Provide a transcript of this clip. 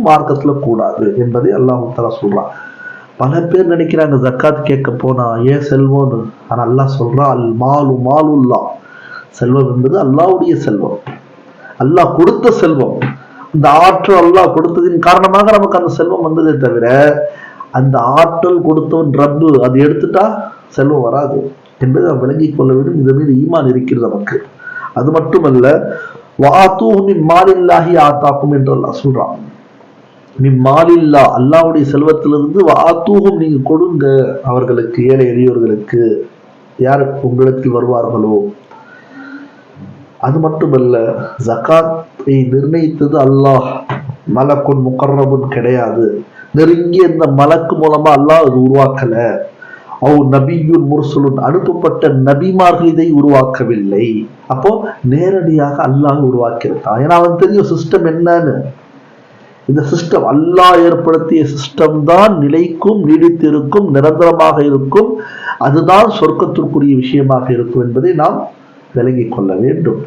மார்க்கத்துல கூடாது என்பதை அல்லாஹ் தஆலா சொல்றான். பல பேர் நினைக்கிறாங்க ஜக்காத் கேட்க போனா ஏன் செல்வம்னு. ஆனா அல்லாஹ் சொல்றான், அல் மாலு மாலுல்லா, செல்வம் என்பது அல்லாஹ்வுடைய செல்வம், அல்லாஹ் கொடுத்த செல்வம். இந்த ஆற்றல் அல்லாஹ் கொடுத்ததின் காரணமாக நமக்கு அந்த செல்வம் வந்ததே தவிர, அந்த ஆற்றல் கொடுத்தவன் ரப்பு, அது எடுத்துட்டா செல்வம் வராது என்பதை நாம் விளங்கிக் கொள்ள வேண்டும். இந்த மீது ஈமான் இருக்கிறது நமக்கு. அது மட்டுமல்ல, வஆத்தூஹு மின் மாலில்லாஹி ஆத்தாக்கும் என்று அல்லாஹ் சொல்றான். மின் மாலில்லா, அல்லாஹ்வுடைய செல்வத்திலிருந்து வஆத்தூஹும், நீங்க கொடுங்க அவர்களுக்கு, ஏழை எளியோர்களுக்கு, யார் உங்களுக்கு வருவார்களோ. அது மட்டுமல்ல, ஜகாத்தை நிர்ணயித்தது அல்லாஹ், மலக்குன் முகர்ரபுன் கிடையாது. நெருங்கிய இந்த மலக்கு மூலமா அல்லாஹ் அது உருவாக்கல. அவ் நபியுன் முர்சலுன், அனுப்பப்பட்ட நபிமார்கள் இதை உருவாக்கவில்லை. அப்போ நேரடியாக அல்லாஹ் உருவாக்கியிருக்கான். ஏன்னா அவன் தெரியும் சிஸ்டம் என்னன்னு. இந்த சிஸ்டம் அல்லாஹ் ஏற்படுத்திய சிஸ்டம் தான் நிலைக்கும், நீடித்திருக்கும், நிரந்தரமாக இருக்கும். அதுதான் சொர்க்கத்திற்குரிய விஷயமாக இருக்கும் என்பதை நாம் விளங்கிக் கொள்ள வேண்டும்.